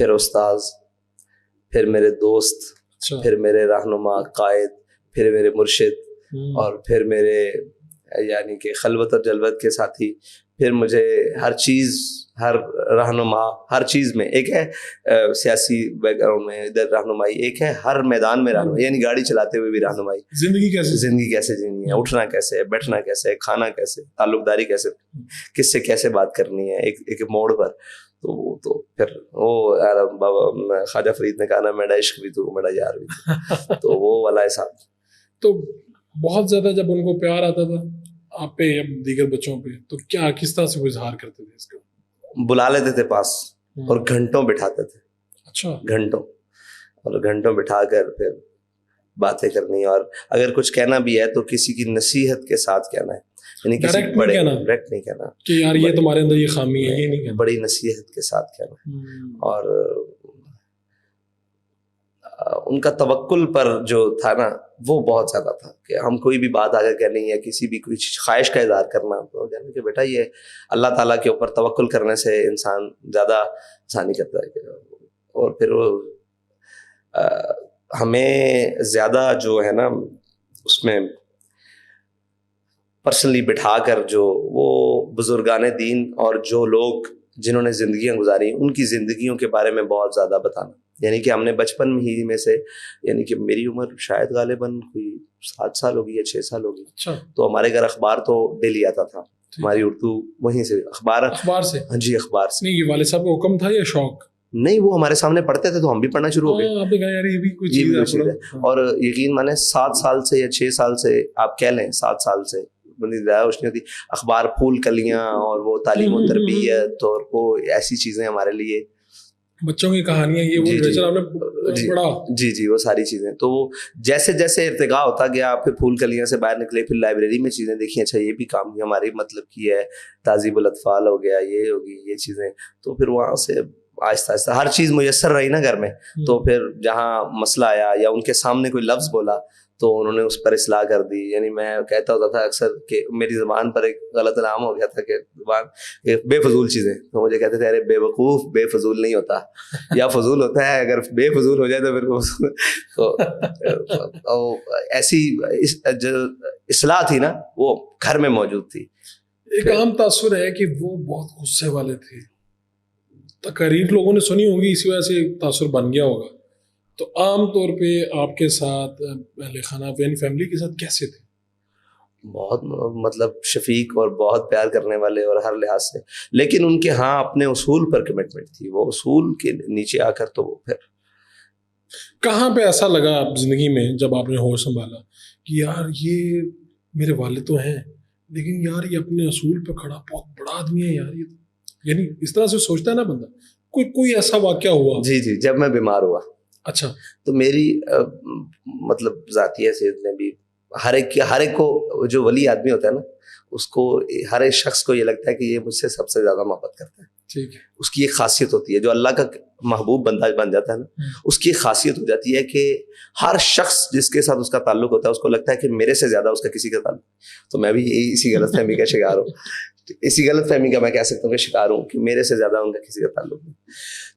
پھر استاذ، پھر میرے دوست، پھر میرے رہنما قائد، پھر میرے مرشد، اور پھر میرے یعنی کہ خلوت اور جلوت کے ساتھی، پھر مجھے ہر چیز، ہر رہنما، ہر چیز میں ایک ہے سیاسی بیک گراؤنڈ میں ادھر رہنمائی، ایک ہے ہر میدان میں رہنمائی، یعنی گاڑی چلاتے ہوئے بھی رہنمائی، زندگی کیسے جینی ہے، اٹھنا کیسے ہے، بیٹھنا کیسے ہے، کھانا کیسے، تعلق داری کیسے، کس سے کیسے بات کرنی ہے ایک موڑ پر. تو پھر وہ بابا خواجہ فرید نے کہا نا میرا عشق بھی تو میرا یار بھی تو تو وہ والا حساب. تو بہت زیادہ جب ان کو پیار آتا تھا آپ پہ یا دیگر بچوں پہ تو کیا کس طرح سے وہ اظہار کرتے تھے اس کا؟ بلا لیتے تھے پاس اور گھنٹوں بٹھاتے تھے. اچھا. گھنٹوں بٹھا کر پھر باتیں کرنی، اور اگر کچھ کہنا بھی ہے تو کسی کی نصیحت کے ساتھ کہنا ہے، یعنی کسی بڑے ڈائریکٹ نہیں کہنا کہ یار یہ تمہارے اندر یہ خامی ہے، یہ نہیں کہنا، بڑی نصیحت کے ساتھ کہنا. اور ان کا توکل پر جو تھا نا وہ بہت زیادہ تھا کہ ہم کوئی بھی بات آگے کہنی ہے، کسی بھی کوئی خواہش کا اظہار کرنا تو کہنا کہ بیٹا یہ اللہ تعالیٰ کے اوپر توکل کرنے سے انسان زیادہ آسانی کرتا ہے. اور پھر وہ ہمیں زیادہ جو ہے نا اس میں پرسنلی بٹھا کر جو وہ بزرگان دین اور جو لوگ جنہوں نے زندگیاں گزاری ان کی زندگیوں کے بارے میں بہت زیادہ بتانا. یعنی کہ ہم نے بچپن ہی میں سے، یعنی کہ میری عمر شاید غالباً کوئی 7 سال ہوگی یا 6 سال ہوگی. اچھا. تو ہمارے گھر اخبار تو ڈیلی آتا تھا، ہماری اردو وہیں سے اخبار سے. ہاں جی اخبار سے. نہیں یہ والد صاحب کا حکم تھا یا شوق؟ نہیں وہ ہمارے سامنے پڑھتے تھے تو ہم بھی پڑھنا شروع ہو گئے. اور یقین مانے 7 سال سے یا 6 سال سے آپ کہہ لیں 7 سال سے زیادہ روشنی ہوتی اخبار، پھول کلیاں اور وہ تعلیم و تربیت اور وہ ایسی چیزیں ہمارے لیے، بچوں کی کہانیاں، یہ جی وہ ساری چیزیں. تو جیسے جیسے ارتقاء ہوتا گیا پھر پھول کلیاں سے باہر نکلے، پھر لائبریری میں چیزیں دیکھی، اچھا یہ بھی کام ہماری مطلب کی ہے، تہذیب الاطفال ہو گیا، یہ ہوگی یہ چیزیں. تو پھر وہاں سے آہستہ آہستہ ہر چیز میسر رہی نا گھر میں. تو پھر جہاں مسئلہ آیا یا ان کے سامنے کوئی لفظ بولا تو انہوں نے اس پر اصلاح کر دی. یعنی میں کہتا ہوتا تھا اکثر کہ میری زبان پر ایک غلط نام ہو گیا تھا کہ زبان بے فضول چیزیں، تو مجھے کہتے تھے ارے بے وقوف بے فضول نہیں ہوتا، یا فضول ہوتا ہے، اگر بے فضول ہو جائے تو پھر تو ایسی جو اصلاح تھی نا وہ گھر میں موجود تھی. ایک عام تاثر ہے کہ وہ بہت غصے والے تھے، تقاریر لوگوں نے سنی ہوگی، اسی وجہ سے تاثر بن گیا ہوگا. تو عام طور پہ آپ کے ساتھ اہل خانہ فیملی کے ساتھ کیسے تھے؟ بہت مطلب شفیق اور بہت پیار کرنے والے اور ہر لحاظ سے، لیکن ان کے ہاں اپنے اصول پر کمٹمنٹ تھی. وہ اصول کے نیچے آ کر تو وہ پھر کہاں پہ ایسا لگا آپ زندگی میں جب آپ نے ہوش سنبھالا کہ یار یہ میرے والد تو ہیں لیکن یار یہ اپنے اصول پہ کھڑا بہت بڑا آدمی ہے یار، یہ یعنی اس طرح سے سوچتا ہے نا بندہ. کوئی ایسا واقعہ ہوا؟ جی جب میں بیمار ہوا. اچھا. تو میری مطلب ذاتی حیثیت میں بھی ہر ایک کو جو ولی آدمی ہوتا ہے نا اس کو ہر ایک شخص کو یہ لگتا ہے کہ یہ مجھ سے سب سے زیادہ محبت کرتا ہے. ٹھیک ہے. اس کی ایک خاصیت ہوتی ہے، جو اللہ کا محبوب بندہ بن جاتا ہے نا اس کی ایک خاصیت ہو جاتی ہے کہ ہر شخص جس کے ساتھ اس کا تعلق ہوتا ہے اس کو لگتا ہے کہ میرے سے زیادہ اس کا کسی کا تعلق. تو میں بھی اسی غلط فہمی کا شکار ہوں، اسی غلط فہمی کا میں کہہ سکتا ہوں کہ شکار ہوں کہ میرے سے زیادہ ان کا کسی کا تعلق نہیں.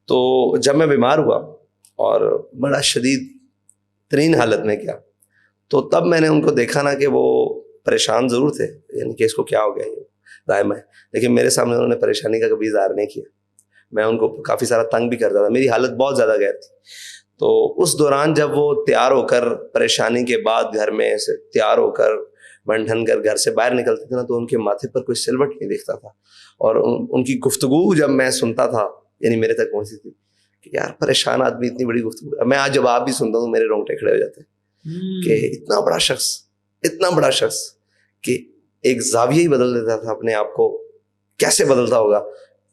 تو جب میں بیمار ہوا اور بڑا شدید ترین حالت میں کیا، تو تب میں نے ان کو دیکھا نا کہ وہ پریشان ضرور تھے، یعنی کہ اس کو کیا ہو گیا یہ دائم ہے، لیکن میرے سامنے انہوں نے پریشانی کا کبھی اظہار نہیں کیا. میں ان کو کافی سارا تنگ بھی کرتا تھا، میری حالت بہت زیادہ غیر تھی. تو اس دوران جب وہ تیار ہو کر پریشانی کے بعد گھر میں سے تیار ہو کر بن ٹھن کر گھر سے باہر نکلتے تھے نا تو ان کے ماتھے پر کوئی سلوٹ نہیں دکھتا تھا. اور ان کی گفتگو جب میں سنتا تھا یعنی میرے تک پہنچی تھی کہ یار پریشان آدمی اتنی بڑی گفتگو. میں آج جب آپ بھی سنتا ہوں میرے رونگٹے کھڑے ہو جاتے ہیں کہ اتنا بڑا شخص کہ ایک زاویہ ہی بدل دیتا تھا اپنے آپ کو. کیسے بدلتا ہوگا؟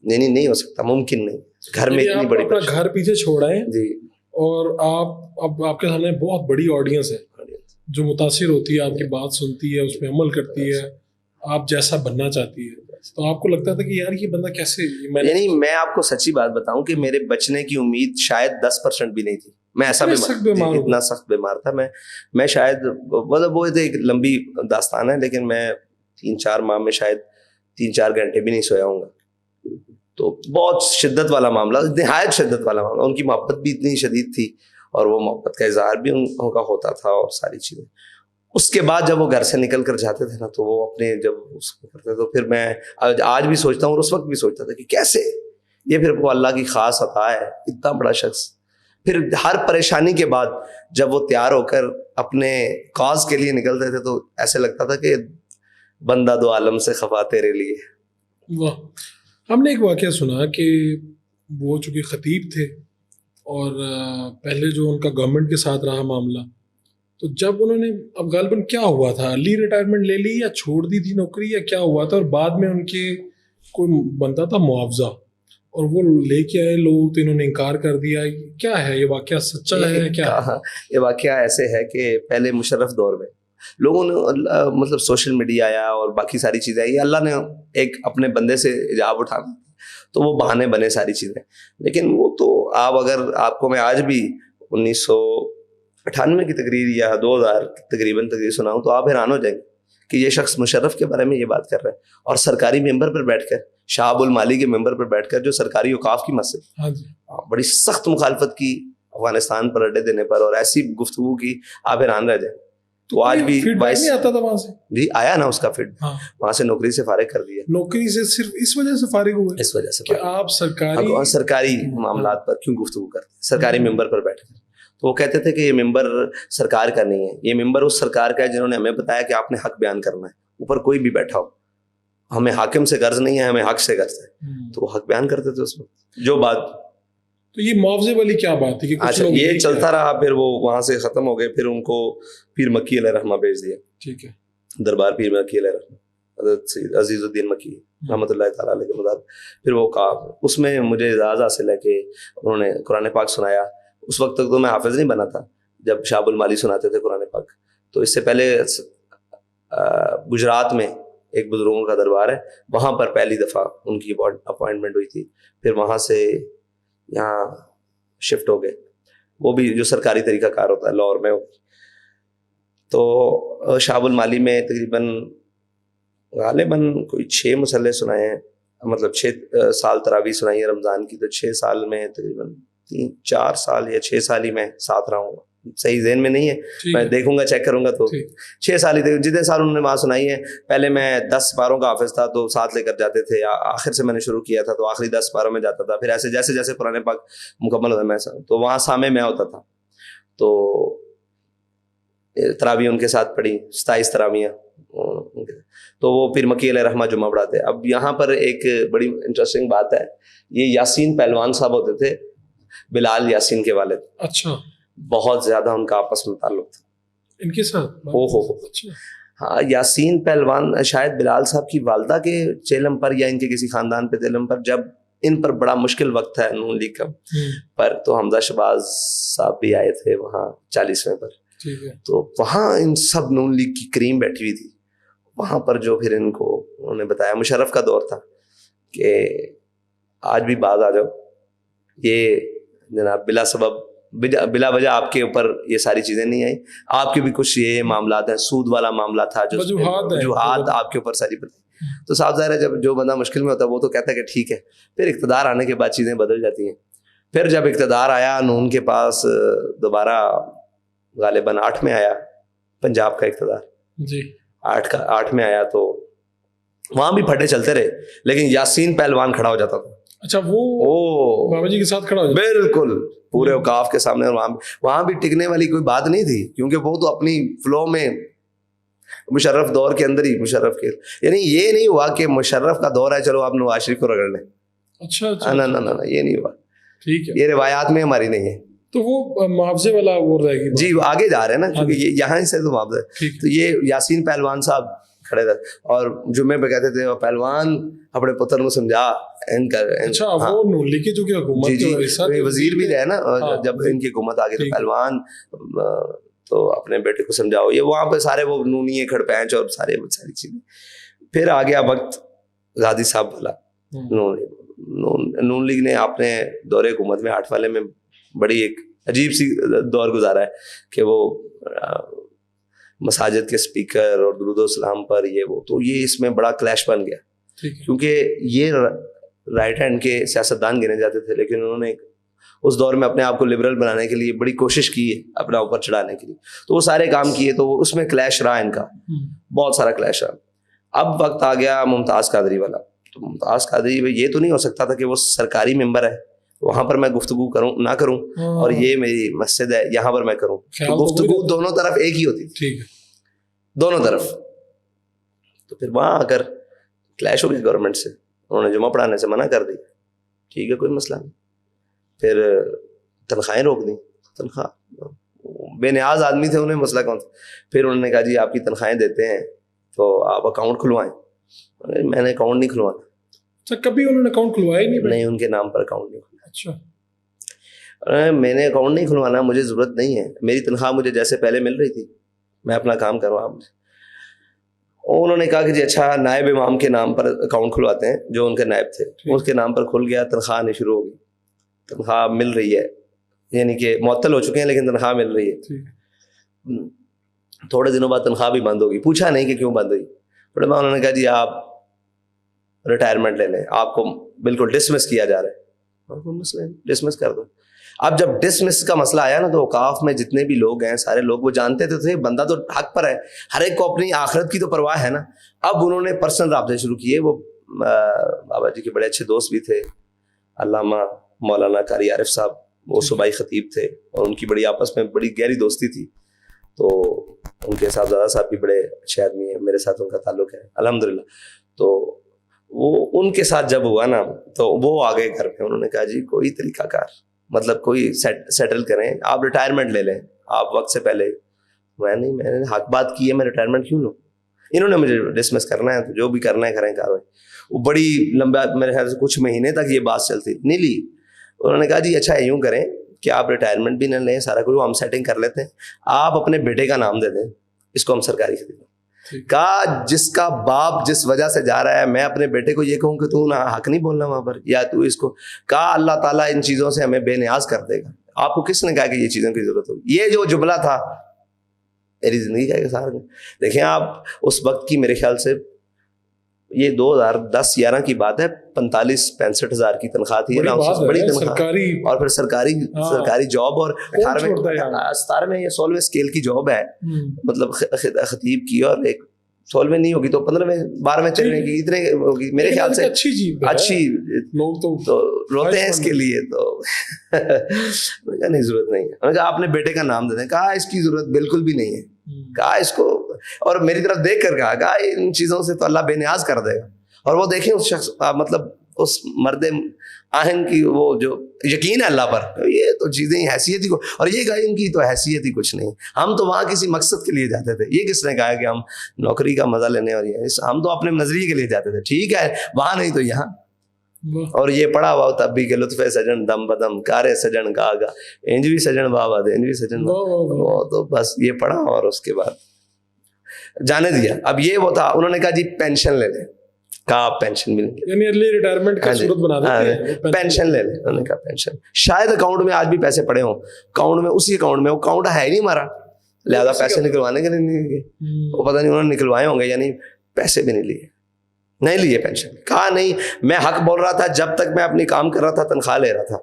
نہیں ہو سکتا، ممکن نہیں. گھر میں اتنی بڑی گھر پیچھے چھوڑا ہے جی، اور آپ کے سامنے بہت بڑی آڈینس ہے جو متاثر ہوتی ہے، آپ کی بات سنتی ہے، اس پہ عمل کرتی ہے، آپ جیسا بننا چاہتی ہے. تو آپ کو لگتا تھا کہ یار یہ بندہ کیسے، یعنی میں آپ کو سچی بات بتاؤں کہ میرے بچنے کی امید شاید 10% بھی نہیں تھی. میں ایسا اتنا سخت بیمار تھا. میں شاید مطلب وہ ایک لمبی داستان ہے، لیکن میں 3-4 ماہ میں شاید 3-4 گھنٹے بھی نہیں سویا ہوں گا. تو بہت شدت والا معاملہ, نہایت شدت والا معاملہ. ان کی محبت بھی اتنی شدید تھی اور وہ محبت کا اظہار بھی ان کا ہوتا تھا اور ساری چیزیں. اس کے بعد جب وہ گھر سے نکل کر جاتے تھے نا, تو وہ اپنے جب اس کو کرتے تو پھر میں آج بھی سوچتا ہوں اور اس وقت بھی سوچتا تھا کہ کیسے یہ پھر وہ اللہ کی خاص عطا ہے, اتنا بڑا شخص. پھر ہر پریشانی کے بعد جب وہ تیار ہو کر اپنے کاز کے لیے نکلتے تھے تو ایسے لگتا تھا کہ بندہ دو عالم سے خفا تیرے لیے. واہ. ہم نے ایک واقعہ سنا کہ وہ چونکہ خطیب تھے اور پہلے جو ان کا گورنمنٹ کے ساتھ رہا معاملہ, تو جب انہوں نے, اب غالباً کیا ہوا تھا, لی ریٹائرمنٹ لے لی یا چھوڑ دی تھی نوکری یا کیا ہوا تھا, اور بعد میں ان کے کوئی بنتا تھا معاوضہ اور وہ لے کے آئے لوگ تو انہوں نے انکار کر دیا. کیا ہے یہ واقعہ, سچا ہے کیا؟ یہ واقعہ ایسے ہے کہ پہلے مشرف دور میں لوگوں نے مطلب سوشل میڈیا آیا اور باقی ساری چیزیں آئی, اللہ نے ایک اپنے بندے سے حجاب اٹھانا تو وہ بہانے بنے ساری چیزیں. لیکن وہ تو آپ کو میں آج بھی 1998 کی تقریر یا 2000 تقریباً تقریر سناؤں تو آپ حیران ہو جائیں گے کہ یہ شخص مشرف کے بارے میں یہ بات کر رہا ہے, اور سرکاری ممبر پر بیٹھ کر, شہاب المالی کے ممبر پر بیٹھ کر, جو سرکاری اوقاف کی مسجد, بڑی سخت مخالفت کی افغانستان پر اڈے دینے پر, اور ایسی گفتگو کی آپ حیران رہ جائیں. تو آج بھی نہیں آتا تھا وہاں سے, جی آیا نا اس کا فیڈ, وہاں سے نوکری سے فارغ کر دیا. نوکری سے صرف اس وجہ سے فارغ ہوئے, اس وجہ سے کہ آپ سرکاری معاملات پر کیوں گفتگو کرتے, سرکاری ممبر پر بیٹھ کر. تو وہ کہتے تھے کہ یہ ممبر سرکار کا نہیں ہے, یہ ممبر اس سرکار کا ہے جنہوں نے ہمیں بتایا کہ آپ نے حق بیان کرنا ہے, اوپر کوئی بھی بیٹھا ہو, ہمیں حاکم سے غرض نہیں ہے, ہمیں حق سے غرض ہے. تو وہ حق بیان کرتے تھے اس وقت جو بات. تو یہ معاوضے والی کیا بات ہے کہ اچھا یہ چلتا رہا, پھر وہ وہاں سے ختم ہو گئے, پھر ان کو پیر مکی علیہ رحمہ بھیج دیا. ٹھیک ہے, دربار پیر مکی علیہ رحمہ, حضرت عزیز الدین مکی رحمۃ اللہ تعالیٰ علیہ کے مطابق. پھر وہ کہا, اس میں مجھے اعزاز حاصل ہے کہ انہوں نے قرآن پاک سنایا. اس وقت تک تو میں حافظ نہیں بنا تھا جب شہاب المالی سناتے تھے قرآن پاک. تو اس سے پہلے گجرات میں ایک بزرگوں کا دربار ہے, وہاں پر پہلی دفعہ ان کی اپوائنٹمنٹ ہوئی تھی. پھر وہاں سے یہاں شفٹ ہو گئے, وہ بھی جو سرکاری طریقہ کار ہوتا ہے لاہور میں. تو شہاب المالی میں تقریباً غالباً کوئی 6 مصلے سنائے ہیں, مطلب 6 سال تراویح سنائی ہے رمضان کی. تو 6 سال میں تقریباً 4 سال یا 6 سال ہی میں ساتھ رہا ہوں, صحیح ذہن میں نہیں ہے, میں دیکھوں گا چیک کروں گا. تو 6 سال ہی تھے جتنے سال انہوں نے وہاں سنائی ہے. پہلے میں 10 پاروں کا حافظ تھا تو ساتھ لے کر جاتے تھے, آخر سے میں نے شروع کیا تھا تو آخری 10 پاروں میں جاتا تھا. پھر ایسے جیسے جیسے قرآن پاک مکمل ہوتا میں تو وہاں سامع میں ہوتا تھا. تو تراویح ان کے ساتھ پڑھی 27 تراویحاں. تو وہ پیر مکی علیہ رحمہ جمعہ پڑھاتے. اب یہاں پر ایک بڑی انٹرسٹنگ بات ہے, یہ یاسین پہلوان صاحب ہوتے تھے, بلال یاسین کے والد. اچھا, بہت زیادہ ان کا آپس میں تعلق تھا ان کے ساتھ. اچھا ہاں, یاسین پہلوان شاید بلال صاحب کی والدہ کے چیلم پر یا ان کے کسی خاندان پہ چیلم پر, جب ان پر بڑا مشکل وقت ہے نون لیگ کا پر, تو حمزہ شہباز صاحب بھی آئے تھے وہاں 40ویں پر. تو وہاں ان سب نون لیگ کی کریم بیٹھی ہوئی تھی وہاں پر, جو پھر ان کو انہوں نے بتایا, مشرف کا دور تھا کہ آج بھی باز آ جاؤ, یہ جناب بلا سبب بلا وجہ آپ کے اوپر یہ ساری چیزیں نہیں آئیں. آپ کے بھی کچھ یہ معاملات ہیں, سود والا معاملہ تھا, جو وجوہات آپ کے اوپر ساری پتہ. تو صاحب ظاہر ہے جب جو بندہ مشکل میں ہوتا ہے وہ تو کہتا ہے کہ ٹھیک ہے. پھر اقتدار آنے کے بعد چیزیں بدل جاتی ہیں. پھر جب اقتدار آیا نون کے پاس دوبارہ, غالباً 8 میں آیا پنجاب کا اقتدار, جی 8 میں آیا, تو وہاں بھی پھٹے چلتے رہے, لیکن یاسین پہلوان کھڑا ہو جاتا تھا. اچھا, وہ بابا جی کے ساتھ کھڑا ہو جاتا, بالکل پورے اوقاف کے سامنے. وہاں بھی ٹکنے والی کوئی بات نہیں تھی, کیونکہ وہ تو اپنی فلو میں مشرف دور کے اندر ہی مشرف کے, یعنی یہ نہیں ہوا کہ مشرف کا دور ہے چلو آپ نواز شریف کو رگڑ لیں. اچھا نہ یہ نہیں ہوا. ٹھیک ہے, یہ روایات میں ہماری نہیں ہے. تو وہ معاوضے والا وہ رہے گی جی, آگے جا رہے ہیں نا, کیونکہ یہاں سے تو معاوضہ. تو یہ یاسین پہلوان صاحب کھڑے تھے اور جمعے پہ کہتے تھے پہلوان اپنے پتر کو سمجھا. اچھا, وہ نون لیگ کی جو کہ حکومت جی وزیر بھی رہے نا جب ان کی حکومت آ گئی, تو پہلوان تو اپنے بیٹے کو سمجھاؤ. یہ وہاں پہ سارے وہ نونی کھڑ پینچ اور ساری چیزیں. پھر آ گیا وقت غازی صاحب والا. نون لیگ نے اپنے دور حکومت میں 8 والے میں بڑی ایک عجیب سی دور گزارا ہے کہ وہ مساجد کے سپیکر اور درود و سلام پر یہ وہ, تو یہ اس میں بڑا کلیش بن گیا, کیونکہ یہ رائٹ ہینڈ کے سیاستدان گنے جاتے تھے, لیکن انہوں نے اس دور میں اپنے آپ کو لبرل بنانے کے لیے بڑی کوشش کی ہے اپنا اوپر چڑھانے کے لیے, تو وہ سارے کام کیے, تو اس میں کلیش رہا ان کا, بہت سارا کلیش رہا. اب وقت آ گیا ممتاز قادری والا. تو ممتاز قادری یہ تو نہیں ہو سکتا تھا کہ وہ سرکاری ممبر ہے, وہاں پر میں گفتگو کروں نہ کروں, اور یہ میری مسجد ہے یہاں پر میں کروں, تو گفتگو دونوں طرف ایک ہی ہوتی تھی, دونوں طرف. تو پھر وہاں آ کر کلیش ہو گیا گورنمنٹ سے, انہوں نے جمعہ پڑھانے سے منع کر دی. ٹھیک ہے کوئی مسئلہ نہیں. پھر تنخواہیں روک دیں, تنخواہ بے نیاز آدمی تھے, انہیں مسئلہ کون تھا. پھر انہوں نے کہا جی آپ کی تنخواہیں دیتے ہیں تو آپ اکاؤنٹ کھلوائیں. میں نے اکاؤنٹ نہیں کھلوانا. اچھا, کبھی انہوں نے اکاؤنٹ کھلوایا ہی نہیں؟ ان کے نام پر اکاؤنٹ نہیں کھلوایا. اچھا, میں نے اکاؤنٹ نہیں کھلوانا, مجھے ضرورت نہیں ہے, میری تنخواہ مجھے جیسے پہلے مل رہی تھی, میں اپنا کام کروں آپ. انہوں نے کہا کہ جی اچھا نائب امام کے نام پر اکاؤنٹ کھلواتے ہیں, جو ان کے نائب تھے اس کے نام پر کھل گیا, تنخواہ آنی شروع ہو گئی, تنخواہ مل رہی ہے, یعنی کہ معطل ہو چکے ہیں لیکن تنخواہ مل رہی ہے. تھوڑے دنوں بعد تنخواہ بھی بند ہوگی. پوچھا نہیں کہ کیوں بند ہوئی. تھوڑے بعد انہوں نے کہا جی آپ ریٹائرمنٹ لے لیں, آپ کو بالکل ڈسمس کیا جا رہا ہے. ڈسمس کر دو. اب جب ڈسمس کا مسئلہ آیا نا, تو اوقاف میں جتنے بھی لوگ ہیں سارے لوگ وہ جانتے تھے بندہ تو حق پر ہے, ہر ایک کو اپنی آخرت کی تو پرواہ ہے نا. اب انہوں نے پرسنل رابطے شروع کیے. وہ بابا جی کے بڑے اچھے دوست بھی تھے, علامہ مولانا قاری عارف صاحب, وہ صوبائی خطیب تھے, اور ان کی بڑی آپس میں بڑی گہری دوستی تھی. تو ان کے صاحبزادہ صاحب بھی بڑے اچھے آدمی ہیں, میرے ساتھ ان کا تعلق ہے الحمدللہ. تو وہ ان کے ساتھ جب ہوا نا, تو وہ آ گئے گھر پہ. انہوں نے کہا جی کوئی طریقہ کار, مطلب کوئی سیٹل کریں, آپ ریٹائرمنٹ لے لیں آپ وقت سے پہلے. میں نے حق بات کی ہے, میں ریٹائرمنٹ کیوں لوں. انہوں نے مجھے ڈسمس کرنا ہے تو جو بھی کرنا ہے کریں کاروائی. وہ بڑی لمبا, میرے خیال سے کچھ مہینے تک یہ بات چلتی, نہیں لی. انہوں نے کہا جی اچھا یوں کریں کہ آپ ریٹائرمنٹ بھی نہ لیں, سارا کچھ ہم سیٹنگ کر لیتے ہیں, آپ اپنے بیٹے کا نام دے دیں, اس کو ہم سرکاری خدمت. کہا جس کا باپ جس وجہ سے جا رہا ہے, میں اپنے بیٹے کو یہ کہوں کہ تو نہ حق نہیں بولنا وہاں پر, یا تو اس کو. کہا اللہ تعالیٰ ان چیزوں سے ہمیں بے نیاز کر دے گا. آپ کو کس نے کہا کہ یہ چیزوں کی ضرورت ہوگی. یہ جو جملہ تھا میری زندگی کا سارا. دیکھیں آپ اس وقت کی, میرے خیال سے یہ 2010-11 کی بات ہے, 45-65 ہزار کی تنخواہ تھی, بڑی تنخواہ, اور پھر سرکاری جاب, اور 17 میں یہ 16ویں اسکیل کی جاب ہے, مطلب خطیب کی, اور ایک 16ویں نہیں ہوگی تو 15ویں 12ویں چلنے کی, اتنے ہوگی میرے خیال سے. اچھی لوگ تو روتے ہیں اس کے لیے, تو نہیں ضرورت نہیں ہے. کہا آپ نے بیٹے کا نام دے دیں. کہا اس کی ضرورت بالکل بھی نہیں ہے. کہا اس کو, اور میری طرف دیکھ کر کہا ان چیزوں سے تو اللہ بے نیاز کر دے گا. اور وہ دیکھیں اس شخص, مطلب اس مرد آہن کی وہ جو یقین ہے اللہ پر, یہ تو چیزیں حیثیت ہی کو, اور یہ کہا ان کی تو حیثیت ہی کچھ نہیں, ہم تو وہاں کسی مقصد کے لیے جاتے تھے. یہ کس نے کہا کہ ہم نوکری کا مزہ لینے, اور یہ ہم تو اپنے نظریے کے لیے جاتے تھے. ٹھیک ہے وہاں نہیں تو یہاں. اور یہ پڑھا ہوا تب بھی کہ لطف سجن دم بدم کارے سجن گاگا انجوی سجن بابا دے انجوی سجن, وہ تو بس یہ پڑھا اور اس کے بعد جانے دیا. اب یہ وہ تھا, انہوں نے کہا جی پینشن لے لیں. کہا آپ پینشن بھی نہیں, یعنی ارلی ریٹائرمنٹ کا صورت بنا دیتے ہیں, پینشن لے لیں. انہوں نے کہا پینشن, شاید اکاؤنٹ میں آج بھی پیسے پڑے ہوں, اکاؤنٹ میں, اسی اکاؤنٹ میں, وہ اکاؤنٹ ہے ہی نہیں ہمارا, لہٰذا پیسے نکلوانے کے نہیں, وہ پتہ نہیں انہوں نے نکلوائے ہوں گے, یعنی پیسے بھی نہیں لیے پینشن. کہا نہیں, میں حق بول رہا تھا جب تک میں اپنی کام کر رہا تھا, تنخواہ لے رہا تھا.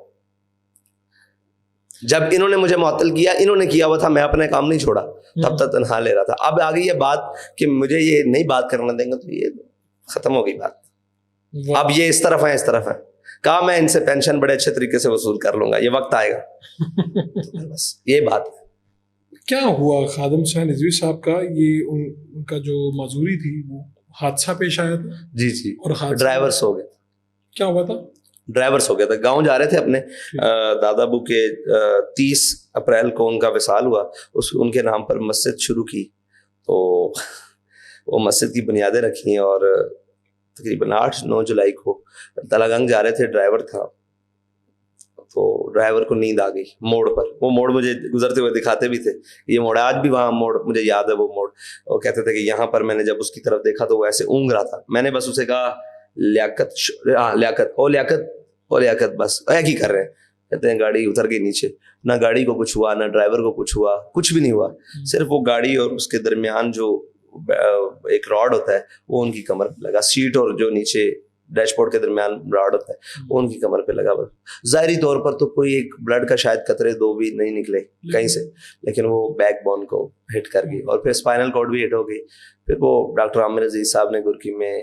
جب انہوں نے مجھے معطل کیا, انہوں نے کیا ہوا تھا, میں اپنے کام نہیں چھوڑا, تب تک تنخواہ لے رہا تھا. اب آ گئی یہ بات کہ مجھے یہ نہیں بات کرنا دیں گے, تو یہ ختم ہو گئی بات. اب یہ اس طرف ہے. کہا میں ان سے پینشن بڑے اچھے طریقے سے وصول کر لوں گا, یہ وقت آئے گا. بس یہ بات. کیا ہوا خادم حسین رضوی صاحب کا, یہ ان کا جو معذوری تھی وہ حادثہ پیش آیا تھا. جی, اور ڈرائیور سو گئے. کیا ہوا تھا؟ ڈرائیور سو گیا تھا, گاؤں جا رہے تھے اپنے دادا ابو کے. 30 اپریل کو ان کا وصال ہوا. ان کے نام پر مسجد شروع کی, تو وہ مسجد کی بنیادیں رکھی, اور تقریباً 8-9 جولائی کو تلا گنگ جا رہے تھے. ڈرائیور تھا, تو ڈرائیور کو نیند آ گئی موڑ پر. وہ موڑ مجھے گزرتے ہوئے دکھاتے بھی تھے, یہ موڑ آج بھی وہاں موڑ مجھے یاد ہے. وہ موڑ وہ کہتے تھے کہ یہاں پر, میں نے جب اس کی طرف دیکھا تو وہ ایسے اونگ رہا تھا. میں نے بس اسے کہا لیاقت بس ایک ہی کر رہے ہیں. کہتے ہیں گاڑی اتر گئی نیچے, نہ گاڑی کو کچھ ہوا, نہ ڈرائیور کو کچھ ہوا, کچھ بھی نہیں ہوا. صرف وہ گاڑی اور اس کے درمیان جو ایک راڈ ہوتا ہے وہ ان کی کمر پہ لگا, سیٹ اور جو نیچے ڈیش بورڈ کے درمیان راڈ ہوتا ہے وہ ان کی کمر پہ لگا ہوا. ظاہری طور پر تو کوئی ایک بلڈ کا شاید قطرے 2 بھی نہیں نکلے کہیں سے, لیکن وہ بیک بون کو ہٹ کر گئی اور پھر اسپائنل کارڈ بھی ہٹ ہو گئی. پھر وہ ڈاکٹر عامر عزیز صاحب نے گرکی میں,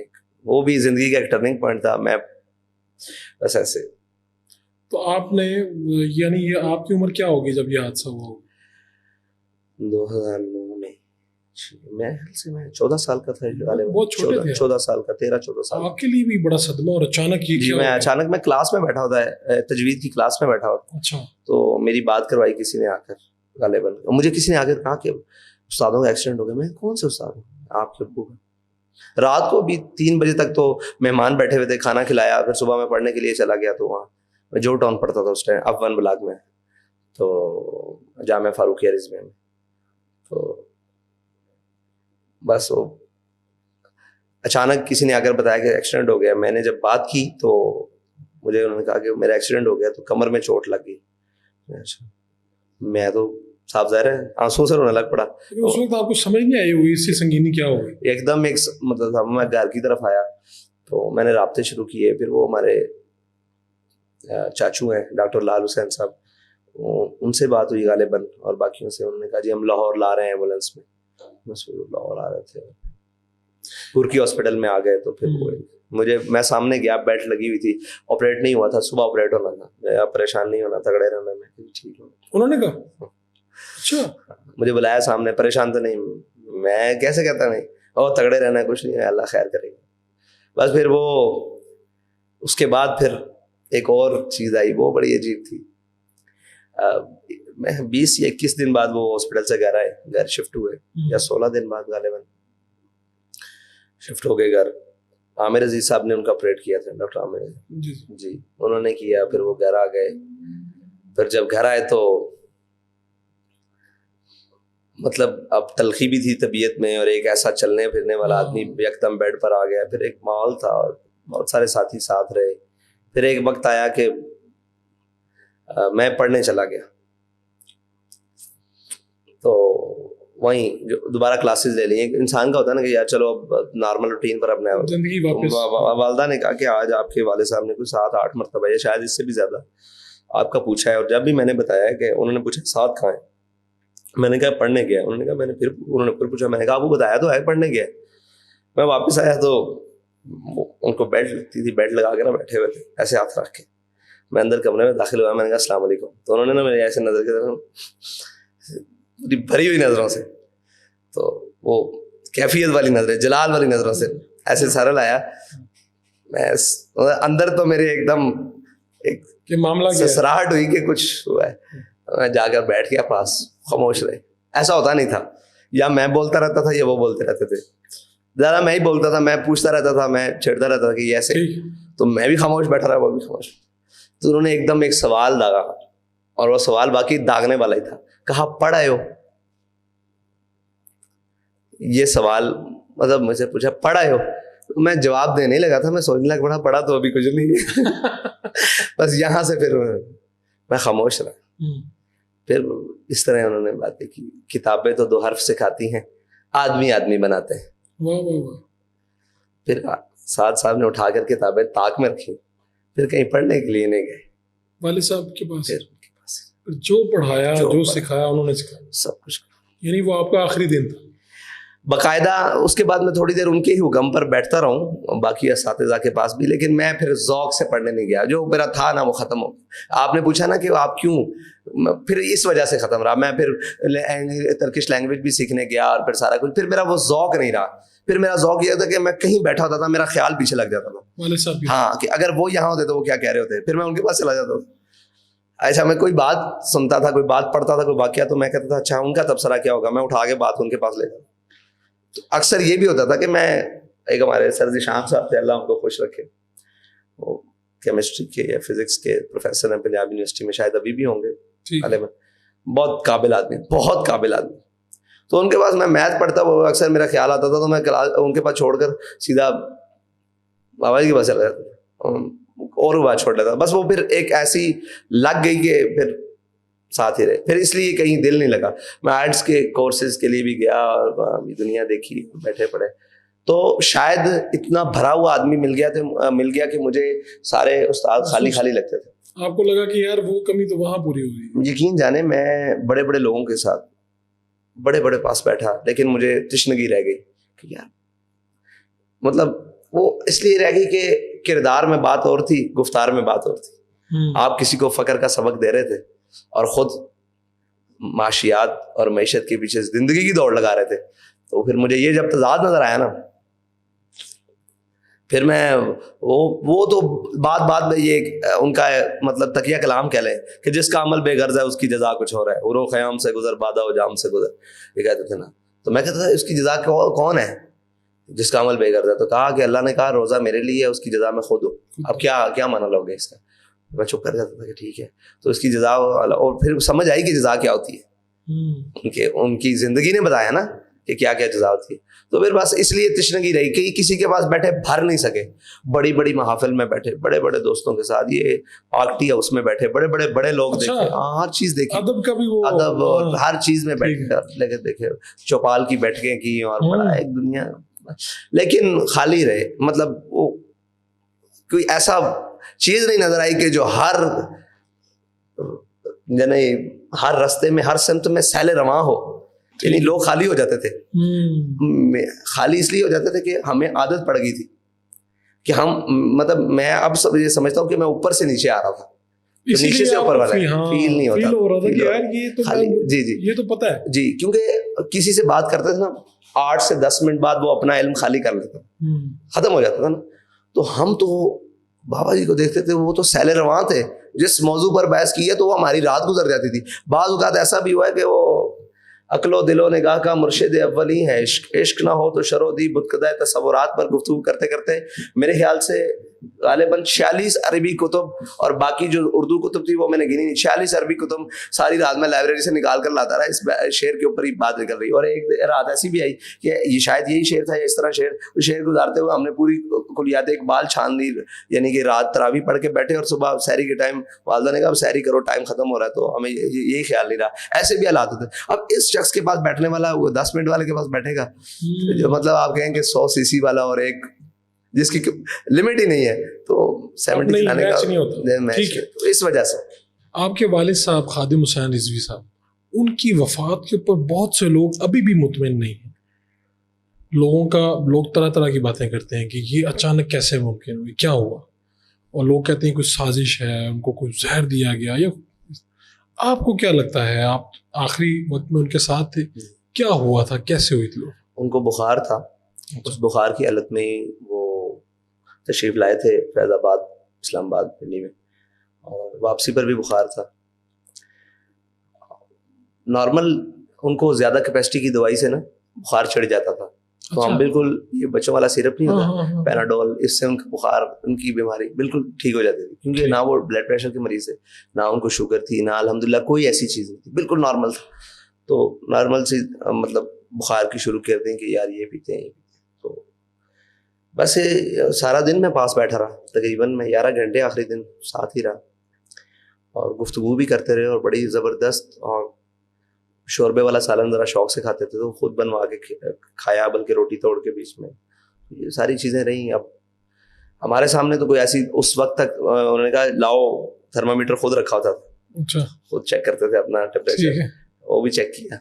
وہ بھی زندگی کا ایک ٹرننگ پوائنٹ تھا. میں بس ایسے. تو آپ نے یعنی یہ آپ کی عمر کیا ہوگی جب یہ حادثہ ہوا؟ 2009 میں میں 14 سال کا تھا, بہت چھوٹے تھے. 14 سال کا, 13-14 سال. آپ کے لیے بھی بڑا صدمہ, اور اچانک یہ کیا؟ میں اچانک میں کلاس میں بیٹھا ہوتا ہے, تجوید کی کلاس میں بیٹھا ہوتا. اچھا. تو میری بات کروائی کسی نے آ کر, غالباً مجھے کسی نے آ کر کہا کہ استادوں کا ایکسیڈنٹ ہو گیا. میں کون سے استاد ہوں؟ آپ کے ابو کا. رات کو بھی 3 بجے تک تو مہمان بیٹھے ہوئے تھے, کھانا کھلایا, پھر صبح میں پڑھنے کے لیے چلا گیا. تو وہاں میں جو ٹاؤن پڑھتا تھا اس ٹائم, اب 1 بلاک میں, تو جامعہ فاروقیہ رضویہ میں. تو بس وہ اچانک کسی نے آ کر بتایا کہ ایکسیڈنٹ ہو گیا. میں نے جب بات کی تو مجھے انہوں نے کہا کہ میرا ایکسیڈنٹ ہو گیا, تو کمر میں چوٹ لگ گئی. میں تو صاف ظاہر ہے آنسوں سے رونے لگ پڑا. اس وقت آپ کو سمجھ نہیں آئی ہوئی اس کی سنگینی کیا ہوگی؟ ایک دم ایک مطلب میں گھر کی طرف آیا تو میں نے رابطے شروع کیے. پھر وہ ہمارے چاچو ہیں ڈاکٹر لال حسین صاحب, ان سے بات ہوئی غالباً, اور باقیوں سے. انہوں نے کہا جی ہم لاہور لا رہے ہیں ایمبولینس میں. لاہور آ رہے تھے, گرکی ہاسپٹل میں آ گئے. تو پھر میں سامنے گیا, بیلٹ لگی ہوئی تھی, آپریٹ نہیں ہوا تھا, صبح آپریٹ ہونا تھا. پریشان نہیں ہونا, تگڑے رہنا. میں ٹھیک ہوں, انہوں نے کہا. اچھا. مجھے بلایا سامنے, پریشان تو نہیں. میں کیسے کہتا نہیں, اور تگڑے رہنا ہے, کچھ نہیں ہے, اللہ خیر کرے گا. بس پھر وہ اس کے بعد پھر ایک اور چیز آئی, وہ بڑی عجیب تھی. میں 20 یا 21 دن بعد وہ ہاسپٹل سے گھر آئے, گھر شفٹ ہوئے, یا 16 دن بعد غالباً شفٹ ہو گئے گھر. عامر عزیز صاحب نے ان کا آپریٹ کیا تھا, ڈاکٹر عامر جی انہوں نے کیا. پھر وہ گھر آ گئے. پھر جب گھر آئے تو مطلب اب تلخی بھی تھی طبیعت میں, اور ایک ایسا چلنے پھرنے والا آدمی یکدم بیڈ پر آ گیا. پھر ایک ماحول تھا اور بہت سارے ساتھی ساتھ رہے. پھر ایک وقت آیا کہ میں پڑھنے چلا گیا, تو وہیں جو دوبارہ کلاسز لے لی. انسان کا ہوتا ہے نا کہ یار چلو اب نارمل روٹین پر اپنے زندگی واپس. والدہ نے کہا کہ آج آپ کے والد صاحب نے کوئی 7-8 مرتبہ یا شاید اس سے بھی زیادہ آپ کا پوچھا ہے. اور جب بھی میں نے بتایا کہ انہوں نے پوچھا 7 کہاں ہیں, میں نے کہا پڑھنے گیا. انہوں نے کہا انہوں نے پھر پوچھا, میں نے کہا وہ بتایا تو ہے پڑھنے گیا. میں واپس آیا تو ان کو بیلٹ لگتی تھی, بیلٹ لگا کے نا بیٹھے ہوئے تھے ایسے ہاتھ رکھ کے. میں اندر کمرے میں داخل ہوا, میں نے کہا السلام علیکم. تو انہوں نے نا میرے ایسے نظر کے بھری ہوئی نظروں سے, تو وہ کیفیت والی نظریں, جلال والی نظروں سے ایسے سارا لایا. میں اندر تو میرے ایک دم ایک معاملہ سسراہٹ ہوئی کہ کچھ ہوا ہے. میں جا کر بیٹھ گیا پاس, خاموش رہے. ایسا ہوتا نہیں تھا, یا میں بولتا رہتا تھا یا وہ بولتے رہتے تھے. زیادہ میں ہی بولتا تھا, میں پوچھتا رہتا تھا, میں چھیڑتا رہتا تھا کہ یہ ایسے, تو میں بھی خاموش بیٹھا رہا, وہ بھی خاموش. تو انہوں نے ایک دم ایک سوال داغا, اور وہ سوال باقی داغنے والا ہی تھا. کہا پڑھ آئے ہو؟ یہ سوال مطلب مجھے پوچھا پڑھ آئے ہو, میں جواب دینے لگا تھا. میں سوچنے لگ پڑا پڑھا تو ابھی کچھ نہیں. بس یہاں سے پھر میں خاموش رہا. پھر اس طرح انہوں نے باتیں کی, کتابیں تو 2 حرف سکھاتی ہیں, آدمی آدمی بناتے ہیں. پھر سعد صاحب نے اٹھا کر کتابیں طاق میں رکھی, پھر کہیں پڑھنے کے لیے نہیں گئے والد صاحب کے پاس. جو پڑھایا جو سکھایا انہوں نے سکھایا سب کچھ. یعنی وہ آپ کا آخری دن تھا باقاعدہ. اس کے بعد میں تھوڑی دیر ان کے ہی حکم پر بیٹھتا رہا ہوں, باقی اساتذہ کے پاس بھی, لیکن میں پھر ذوق سے پڑھنے نہیں گیا. جو میرا تھا نا وہ ختم ہو گیا. آپ نے پوچھا نا کہ آپ کیوں, پھر اس وجہ سے ختم رہا. میں پھر ترکش لینگویج بھی سیکھنے گیا, اور پھر سارا کچھ. پھر میرا وہ ذوق نہیں رہا. پھر میرا ذوق یہ تھا کہ میں کہیں بیٹھا ہوتا تھا, میرا خیال پیچھے لگ جاتا تھا. ہاں, کہ اگر وہ یہاں ہوتے تو وہ کیا کہہ رہے ہوتے, پھر میں ان کے پاس چلا جاتا تھا. ایسا میں کوئی بات سنتا تھا, کوئی بات پڑھتا تھا, کوئی واقعہ, تو میں کہتا تھا اچھا ان کا تبصرہ کیا ہوگا, میں اٹھا کے بات ان کے پاس لے جاتا. تو اکثر یہ بھی ہوتا تھا کہ میں, ایک ہمارے سر ذیشان صاحب تھے, اللہ ان کو خوش رکھے, وہ کیمسٹری کے یا فزکس کے پروفیسر ہیں پنجاب یونیورسٹی میں, شاید ابھی بھی ہوں گے, بہت قابل آدمی, بہت قابل آدمی. تو ان کے پاس میں میتھ پڑھتا, وہ اکثر میرا خیال آتا تھا, تو میں ان کے پاس چھوڑ کر سیدھا بابا جی کے پاس چلا جاتا تھا, اور وہ بات چھوڑ لیتا. بس وہ پھر ایک ایسی لگ گئی کہ پھر ساتھ ہی رہے. پھر اس لیے کہیں دل نہیں لگا. میں آرٹس کے کورسز کے لیے بھی گیا, اور دنیا دیکھی, بیٹھے پڑھے. تو شاید اتنا بھرا ہوا آدمی مل گیا کہ مجھے سارے استاد خالی خالی لگتے تھے. آپ کو لگا کہ یار وہ کمی تو وہاں پوری ہو گئی. یقین جانے میں بڑے بڑے لوگوں کے ساتھ بڑے بڑے پاس بیٹھا, لیکن مجھے تشنگی رہ گئی کہ یار مطلب وہ اس لیے رہ گئی کہ کردار میں بات اور تھی, گفتار میں بات اور تھی. آپ کسی کو فقر کا سبق دے رہے تھے اور خود معاشیات اور معیشت کے پیچھے زندگی کی دوڑ لگا رہے تھے. تو پھر مجھے یہ جب تضاد نظر آیا نا, پھر میں وہ تو بات میں یہ ان کا مطلب تکیہ کلام کہہ لیں کہ جس کا عمل بے غرض ہے اس کی جزا کچھ ہو رہا ہے. عرو خیام سے گزر بادہ و جام سے گزر, یہ کہتے تھے نا. تو میں کہتا تھا اس کی جزا کون ہے جس کا عمل بے غرض ہے؟ تو کہا کہ اللہ نے کہا روزہ میرے لیے ہے, اس کی جزا میں خود ہوں. اب کیا مانا لوگ اس کا؟ میں چپ کر جاتا تھا کہ ٹھیک ہے. تو اس کی جزا, اور پھر سمجھ آئی کہ جزا کیا ہوتی ہے, کہ ان کی زندگی نے بتایا نا کہ کیا کیا جزا ہوتی ہے. تو پھر بس اس لیے تشنگی رہی کہ کسی کے پاس بیٹھے بھر نہیں سکے. بڑی بڑی محافل میں بیٹھے, بڑے بڑے دوستوں کے ساتھ, یہ پارٹی ہاؤس میں بیٹھے, بڑے لوگ دیکھے, ہر چیز دیکھی, ادب اور ہر چیز میں بیٹھے دیکھے, چوپال کی بیٹھکیں کی, اور بڑا ایک دنیا, لیکن خالی رہے. مطلب وہ کوئی ایسا چیز نہیں نظر آئی کہ جو ہر راستے میں, ہر سمت میں سیل رواں ہو. یعنی لوگ خالی ہو جاتے تھے. خالی اس لیے ہو جاتے تھے کہ ہمیں عادت پڑ گئی تھی کہ ہم مطلب میں اب یہ سمجھتا ہوں کہ میں اوپر سے نیچے آ رہا تھا, نیچے سے اوپر والا فیل نہیں ہوتا. جی یہ تو پتہ ہے جی, کیونکہ کسی سے بات کرتے تھے نا 8 سے 10 منٹ بعد وہ اپنا علم خالی کر لیتا, ختم ہو جاتا تھا نا. تو ہم تو بابا جی کو دیکھتے تھے, وہ تو سیل رواں تھے. جس موضوع پر بحث کی ہے تو وہ ہماری رات گزر جاتی تھی. بعض اوقات ایسا بھی ہوا ہے کہ وہ عقل و دل و نگاہ کا مرشد اولی ہے, عشق نہ ہو تو شرو دی بتکدہ تصورات پر گفتگو کرتے کرتے میرے خیال سے غالباً 46 عربی کتب اور باقی جو اردو کتب تھی وہ میں نے گنی نہیں, 46 عربی کتب ساری رات میں لائبریری سے نکال کر لاتا رہا. اس شعر کے اوپر ہی بات نکل رہی. اور ایک رات ایسی بھی آئی کہ یہ شاید یہی شعر تھا یا اس طرح شعر گزارتے ہوئے ہم نے پوری کلیات اقبال چھان لی. یعنی کہ رات تراویح پڑھ کے بیٹھے اور صبح سحری کے ٹائم والدہ نے کہا اب سحری کرو, ٹائم ختم ہو رہا ہے. تو ہمیں یہی خیال نہیں رہا. ایسے بھی حالات ہوتے. اب اس شخص کے پاس بیٹھنے والا وہ 10 منٹ والے کے پاس بیٹھے گا, جو مطلب آپ کہیں کہ 100 cc والا اور ایک جس کی لمٹ ہی نہیں ہے, تو 70 چلانے کا میچ. تو اس وجہ سے آپ کے والد صاحب خادم حسین رضوی صاحب, ان کی وفات کے اوپر بہت سے لوگ ابھی بھی مطمئن نہیں ہیں. لوگ طرح طرح کی باتیں کرتے ہیں کہ یہ اچانک کیسے ممکن ہوئی, کیا ہوا, اور لوگ کہتے ہیں کوئی سازش ہے, ان کو کوئی زہر دیا گیا. یا آپ کو کیا لگتا ہے, آپ آخری وقت میں ان کے ساتھ تھے, کیا ہوا تھا, کیسے ہوئی تھی؟ ان کو بخار تھا, اس بخار کی حالت میں وہ تشریف لائے تھے فیض آباد, اسلام آباد, دلی میں, اور واپسی پر بھی بخار تھا. نارمل ان کو زیادہ کیپیسٹی کی دوائی سے نا بخار چڑھ جاتا تھا. تو ہم بالکل, یہ بچوں والا سیرپ نہیں ہوتا پیناڈول, اس سے ان کا بخار, ان کی بیماری بالکل ٹھیک ہو جاتی تھی. کیونکہ نہ وہ بلڈ پریشر کے مریض تھے, نہ ان کو شوگر تھی, نہ الحمدللہ کوئی ایسی چیز نہیں تھی, بالکل نارمل تھا. تو نارمل سی مطلب بخار کی شروع کر دیں کہ یار یہ پیتے ہیں. تو بس سارا دن میں پاس بیٹھا رہا, تقریباً میں 11 گھنٹے آخری دن ساتھ ہی رہا, اور گفتگو بھی کرتے رہے, اور بڑی زبردست. اور شوربے والا سالن ذرا شوق سے کھاتے تھے, تو خود بنوا کے کھایا, بلکہ روٹی توڑ کے بیچ میں. یہ ساری چیزیں رہیں. اب ہمارے سامنے تو کوئی ایسی اس وقت تک انہوں نے کہا لاؤ تھرمامیٹر خود رکھا ہوتا تھا, خود چیک کرتے تھے اپنا ٹیمپریچر, وہ بھی چیک کیا.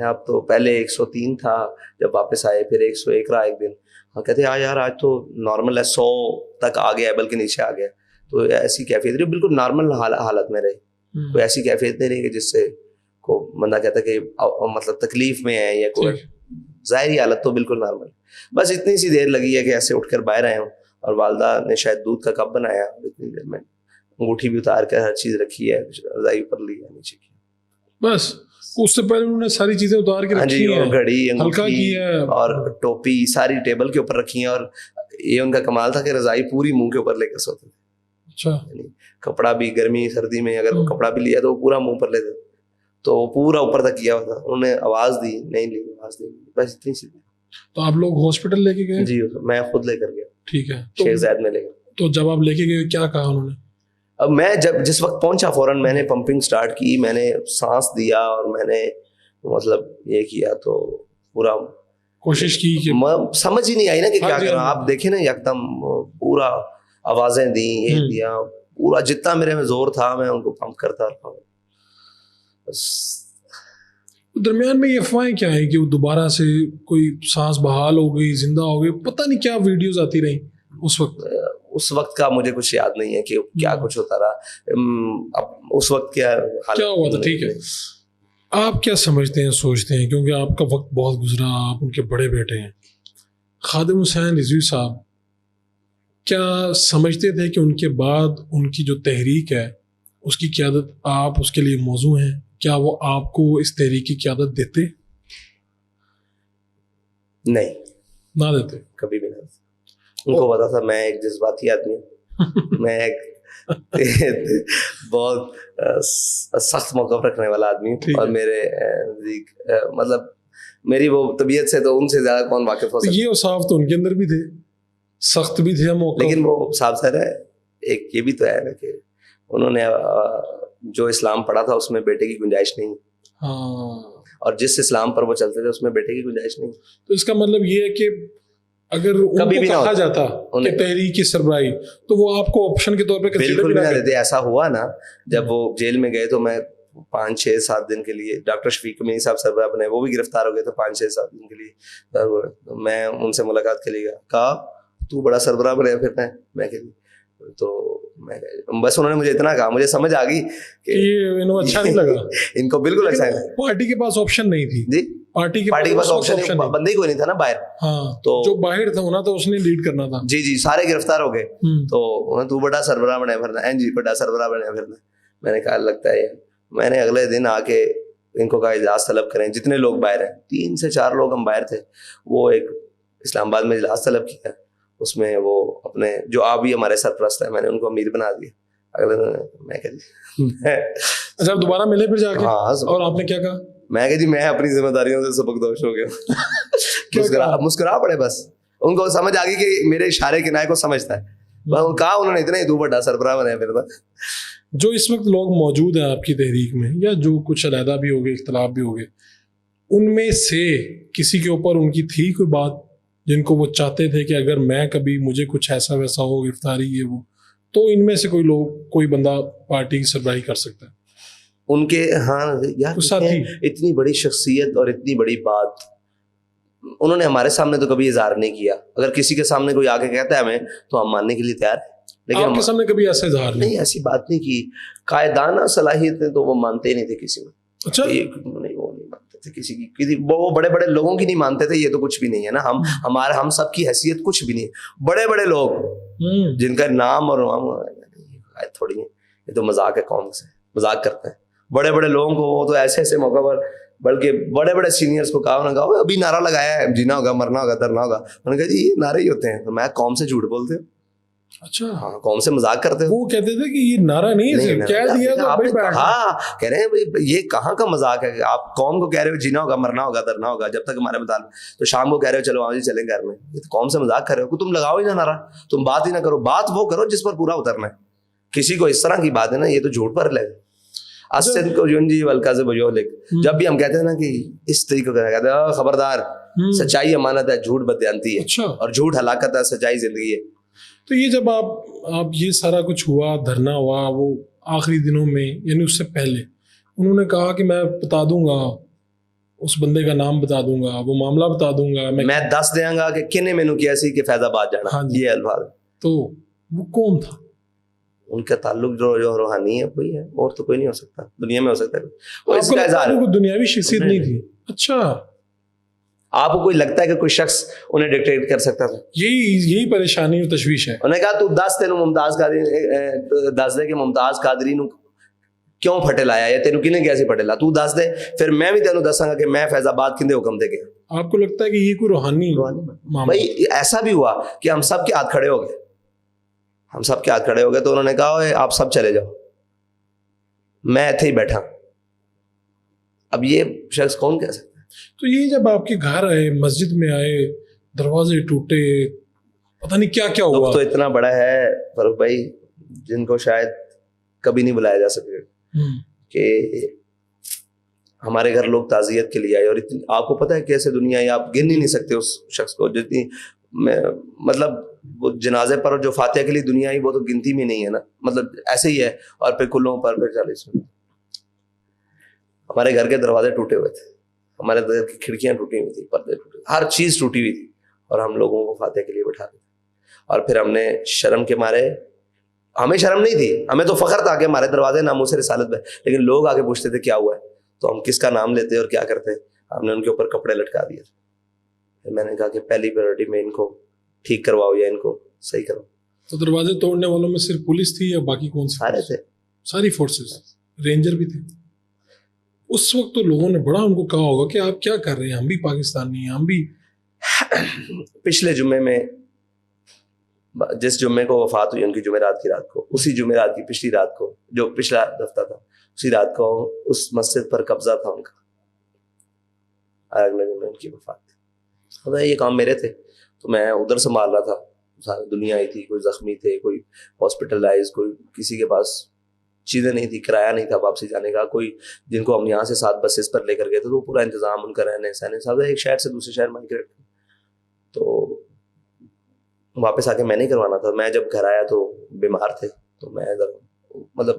اب تو پہلے 103 تھا, جب واپس آئے پھر 101 رہا ایک دن. کہتے ہیں یار آج تو نارمل ہے, 100 تک آ گیا ہے, بلکہ نیچے آ گیا. تو ایسی کیفیت رہی, بالکل نارمل حالت میں رہے, کوئی ایسی کیفیت نہیں رہی کہ جس سے کو بندہ کہتا کہ مطلب تکلیف میں ہے یا کوئی ظاہری حالت. تو بالکل نارمل. بس اتنی سی دیر لگی ہے کہ ایسے اٹھ کر باہر آئے ہوں, اور والدہ نے شاید دودھ کا کپ بنایا, اتنی دیر میں انگوٹھی بھی اتار کر ہر چیز رکھی ہے, رضائی پر لی ہے, نیچے کی. بس اس سے پہلے انہوں نے ساری چیزیں اتار کے رکھی ہیں, گھڑی, ہلکا کی ہے, اور ٹوپی ساری ٹیبل کے اوپر رکھی ہیں. اور یہ ان کا کمال تھا کہ رضائی پوری منہ کے اوپر لے کر سوتے تھے. اچھا, کپڑا بھی گرمی سردی میں اگر کپڑا بھی لیا تو وہ پورا منہ پر لیتے تھے, تو وہ پورا اوپر تک کیا ہوا تھا. انہوں نے آواز دی, نہیں لی آواز نہیں, بس اتنی سی. تو آپ لوگ ہاسپٹل لے کے گئے؟ جی میں خود لے کر گیا. ٹھیک ہے, شیخ زائد میں لے گیا. تو جب آپ لے کے گئے کیا کہا انہوں نے؟ اب میں جس وقت پہنچا فوراً میں نے پمپنگ سٹارٹ کی, میں نے سانس دیا, اور میں نے مطلب یہ کیا, تو پورا کوشش کی کہ سمجھ ہی نہیں آئی نا کہ کیا جی کروں. آپ دیکھیں نا یکدم پورا آوازیں دی یہ دیا, پورا جتنا میرے میں زور تھا میں ان کو پمپ کرتا رہا. بس درمیان میں یہ افواہیں کیا ہیں کہ وہ دوبارہ سے کوئی سانس بحال ہو گئی, زندہ ہو گئی, پتہ نہیں کیا ویڈیوز آتی رہیں اس وقت. اس وقت کا مجھے کچھ یاد نہیں ہے کہ کیا کچھ ہوتا رہا. اب اس وقت کیا ہوا تھا. ٹھیک ہے, آپ کیا سمجھتے ہیں, سوچتے ہیں, کیونکہ آپ کا وقت بہت گزرا, آپ ان کے بڑے بیٹے ہیں, خادم حسین رضوی صاحب, کیا سمجھتے تھے کہ ان کے بعد ان کی جو تحریک ہے اس کی قیادت آپ اس کے لیے موزوں ہیں؟ کیا وہ آپ کو اس تحریک کی قیادت دیتے؟ نہیں, نہ دیتے, کبھی بھی نہیں. ان کو پتا تھا میں ایک جذباتی آدمی ہوں, میں ایک بہت سخت موقف رکھنے والا آدمی ہوں, اور میرے نزدیک مطلب میری وہ طبیعت سے تو ان سے زیادہ کون واقف ہو سکتا. یہ اوصاف تو ان کے اندر بھی تھے, سخت بھی تھے موقف. لیکن وہ صاحب سر ہے, ایک یہ بھی تو ہے نا کہ انہوں نے جو اسلام پڑھا تھا اس میں بیٹے کی گنجائش نہیں, اور جس اسلام پر وہ چلتے تھے اس میں بیٹے کی گنجائش نہیں. تو اس کا مطلب یہ ہے کہ اگر ان کو کہا جاتا کہ تحریک کی سربراہی, تو وہ آپ کو آپشن کے طور پہ بالکل بھی نہ دیتے. ایسا ہوا نا جب وہ جیل میں گئے تو میں 5-6-7 دن کے لیے, ڈاکٹر شفیق امینی صاحب سربراہ بنے, وہ بھی گرفتار ہو گئے تھے 5-6-7 دن کے لیے. میں ان سے ملاقات کے لیے گیا, کہا تو بڑا سربراہ بنے پھر میں کہ تو میں بس انہوں نے مجھے اتنا کہا, مجھے سمجھ آ گئی کہ انہیں اچھا نہیں لگا. ان کو بالکل اچھا نہیں. پارٹی کے پاس آپشن نہیں تھی. جی, پارٹی کے پاس آپشن بندے ہی کوئی نہیں تھا نا باہر. ہاں, تو جو باہر تھا ہونا تو اس نے لیڈ کرنا تھا. جی سارے گرفتار ہو گئے. تو بڑا سربراہ بنے پھرنا, جی بڑا سربراہ بنے پھرنا. میں نے کہا لگتا ہے, میں نے اگلے دن آ کے ان کو کہا اجلاس طلب کریں, جتنے لوگ باہر ہیں, 3 سے 4 لوگ ہم باہر تھے, وہ ایک اسلام آباد میں اجلاس طلب کیا. اس میں وہ اپنے جو آپ بھی ہمارے سرپرست ہیں, میں نے ان کو امیر بنا دیا. اگلے دن میں کہا اچھا دوبارہ ملے پھر جا کے, اور آپ نے کیا کہا؟ میں کہ جی میں اپنی ذمہ داریوں سے سبکدوش ہو گیا. مسکرا پڑے, بس ان کو سمجھ آ گئی کہ میرے اشارے کنائے کو سمجھتا ہے. کہا انہوں نے اتنا ہی تو بڑا سربراہ بنا پھر. جو اس وقت لوگ موجود ہیں آپ کی تحریک میں, یا جو کچھ علیحدہ بھی ہو گئے, اختلاف بھی ہو گئے, ان میں سے کسی کے اوپر ان کی تھی کوئی بات جن کو وہ چاہتے تھے کہ اگر میں کبھی مجھے کچھ ایسا ویسا ہو, گرفتاری یہ وہ, تو ان میں سے کوئی بندہ پارٹی کی سربراہی کر سکتا ہے ان کے؟ ہاں یار, اتنی بڑی شخصیت اور اتنی بڑی بات انہوں نے ہمارے سامنے تو کبھی اظہار نہیں کیا. اگر کسی کے سامنے کوئی آ کے کہتا ہے ہمیں, تو ہم ماننے کے لیے تیار ہیں. لیکن آپ کے سامنے کبھی ایسا اظہار نہیں, ایسی بات نہیں کی. قائدانہ صلاحیتیں تو وہ مانتے ہی نہیں تھے کسی میں. اچھا, وہ نہیں مانتے تھے کسی کی, وہ بڑے بڑے لوگوں کی نہیں مانتے تھے. یہ تو کچھ بھی نہیں ہے نا, ہم سب کی حیثیت کچھ بھی نہیں ہے. بڑے بڑے لوگ جن کا نام اور تھوڑی ہے, یہ تو مذاق ہے, قوم سے مذاق کرتے ہیں. بڑے بڑے لوگوں کو وہ تو ایسے ایسے موقع پر, بلکہ بڑے بڑے سینئرز کو کہا, انہوں نے کہا ابھی نعرہ لگایا ہے, جینا ہوگا, مرنا ہوگا, درنا ہوگا. انہوں نے کہا جی یہ نعرے ہی ہوتے ہیں. میں قوم سے جھوٹ بولتے ہو. اچھا, ہاں, قوم سے مذاق کرتے ہو. وہ کہتے تھے کہ یہ نعرہ نہیں ہے, کہہ دیا تو بھائی بیٹھ. ہاں, کہہ رہے ہیں یہ کہاں کا مذاق ہے. آپ قوم کو کہہ رہے ہو جینا ہوگا, مرنا ہوگا, درنا ہوگا, جب تک ہمارے مطالب, تو شام کو کہہ رہے ہو چلو آؤ جی چلیں گھر میں. یہ تو قوم سے مذاق کر رہے ہو. تم لگاؤ ہی نہ نعرہ, تم بات ہی نہ کرو. بات وہ کرو جس پر پورا اترنا ہے. کسی کو اس طرح کی بات ہے نا, یہ تو جھوٹ پر لے. جب بھی ہم کہتے ہیں نا کہ اس طریقے کا کہتے ہیں خبردار, سچائی امانت ہے, جھوٹ بددیانتی ہے, اور جھوٹ ہلاکت ہے, سچائی زندگی ہے. تو یہ جب آپ یہ سارا کچھ ہوا, دھرنا ہوا, وہ آخری دنوں میں, یعنی اس سے پہلے انہوں نے کہا کہ میں بتا دوں گا, اس بندے کا نام بتا دوں گا, وہ معاملہ بتا دوں گا, میں دس دیا گا کہ کنے مینو کیا سی کہ فیض آباد جانا. یہ الفاظ. تو وہ کون تھا؟ ان کا تعلق جو روحانی ہے کوئی ہے, اور تو کوئی نہیں ہو سکتا دنیا میں. ہو سکتا ہے اس کا اظہار ہے, دنیاوی شخصیت نہیں تھی. اچھا, آپ کو کوئی لگتا ہے کہ کوئی شخص انہیں ڈکٹیٹ کر سکتا تھا؟ یہی پریشانی اور تشویش ہے. انہوں نے کہا تو دس تینوں ممتاز قادری دس دے کہ ممتاز قادری نو کیوں پھٹے لایا, یا تینوں کنے کیسے پھٹے لا, تو دس دے, پھر میں بھی تینوں دساں گا کہ میں فیض آباد کندے حکم دے گیا. آپ کو لگتا ہے کہ یہ کوئی روحانی بھائی ایسا بھی ہوا کہ ہم سب کے ہاتھ کھڑے ہو گئے, ہم سب کے ہاتھ کھڑے ہو گئے, تو انہوں نے کہا آپ سب چلے جاؤ, میں ایتھے ہی بیٹھا. اب یہ شخص کون کہہ سکتا ہے؟ تو یہ جب آپ کے گھر آئے, مسجد میں آئے, دروازے ٹوٹے, پتہ نہیں کیا کیا ہوا. تو اتنا بڑا ہے فاروق بھائی جن کو شاید کبھی نہیں بلایا جا سکے, کہ ہمارے گھر لوگ تعزیت کے لیے آئے, اور آپ کو پتہ ہے کیسے دنیا ہے, آپ گن ہی نہیں سکتے اس شخص کو, جتنی مطلب وہ جنازے پر جو فاتحہ کے لیے دنیا آئی وہ تو گنتی میں نہیں ہے نا, مطلب ایسے ہی ہے. اور پھر کلوں پر پھر 40. ہمارے گھر کے دروازے ٹوٹے ہوئے تھے, ہمارے گھر کی کھڑکیاں ٹوٹی ہوئی تھی, پردے ٹوٹے, ہر چیز ٹوٹی ہوئی تھی, اور ہم لوگوں کو فاتحہ کے لیے بٹھا دیا. اور پھر ہم نے شرم کے مارے, ہمیں شرم نہیں تھی, ہمیں تو فخر تھا کہ ہمارے دروازے ناموس رسالت پہ, لیکن لوگ آگے پوچھتے تھے کیا ہوا ہے, تو ہم کس کا نام لیتے اور کیا کرتے, ہم نے ان کے اوپر کپڑے لٹکا دیے. پھر میں نے کہا کہ پہلی پریورٹی میں ان کو ٹھیک کرواؤ یا ان کو صحیح کرو. تو دروازے توڑنے والوں میں صرف پولیس تھی یا باقی کون سی؟ سارے تھے, ساری فورسز, رینجر بھی تھے. اس وقت تو لوگوں نے بڑا ان کو کہا ہوگا کہ آپ کیا کر رہے ہیں, ہم بھی پاکستانی ہیں, ہم بھی. پچھلے جمعے میں, جس جمعے کو وفات ہوئی ان کی جمعرات کی رات کو, اسی جمعرات کی پچھلی رات کو, جو پچھلا ہفتہ تھا, اسی رات کو اس مسجد پر قبضہ تھا ان کا. اگلے دن ان کی وفات تھی. یہ کام میرے تھے, تو میں ادھر سنبھال رہا تھا, ساری دنیا آئی تھی, کوئی زخمی تھے, کوئی ہاسپٹلائز, کوئی کسی کے پاس چیزیں نہیں تھی, کرایہ نہیں تھا واپسی جانے کا, کوئی جن کو ہم یہاں سے 7 بسز پر لے کر گئے تھے, تو پورا انتظام ان کا رہنے سہنے سب, ایک شہر سے دوسرے شہر مائگریٹ. تو واپس آ کے میں نہیں کروانا تھا. میں جب گھر آیا تو بیمار تھے, تو میں مطلب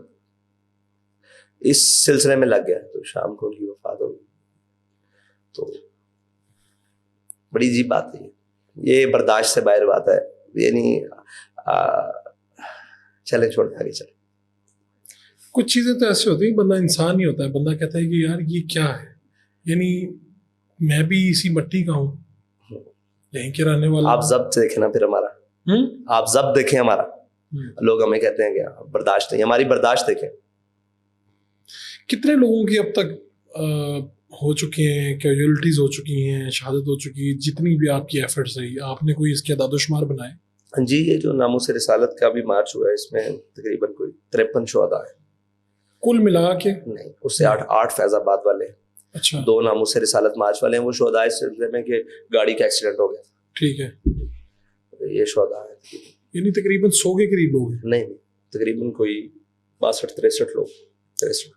اس سلسلے میں لگ گیا, تو شام کو ان کی وفات ہو گئی. تو بڑی عجیب بات ہے یہ برداشت سے باہر بات ہے, یعنی چلے چھوڑ آگے چلے. کچھ چیزیں تو ایسے ہوتی ہیں, بندہ انسان ہی ہوتا ہے, بندہ کہتا ہے کہ یار یہ کیا ہے, یعنی میں بھی اسی مٹی کا ہوں, یہیں کے رہنے والا. آپ ضبط دیکھیں نا, پھر ہمارا آپ ضبط دیکھیں ہمارا, لوگ ہمیں کہتے ہیں کہ برداشت نہیں, ہماری برداشت دیکھیں. کتنے لوگوں کی اب تک ہو چکی ہیں, کیجولیٹیز ہو چکی ہیں, شہادت ہو چکی ہے, جتنی بھی آپ کی ایفرٹس رہی, آپ نے کوئی اس کے اعداد و شمار بنائے؟ جی, یہ جو ناموس رسالت کا بھی مارچ ہوا ہے, اس میں تقریباً کوئی 53 شہداء ہیں کل ملا کے. نہیں, اس سے 8 فیض آباد والے, اچھا 2 ناموس رسالت مارچ والے ہیں. وہ شہداء اس سلسلے میں کہ گاڑی کا ایکسیڈنٹ ہو گیا. ٹھیک ہے, یہ شہداء ہیں, یعنی تقریباً 100 کے قریب لوگ ہیں. نہیں, تقریباً کوئی 62-63 لوگ, 63.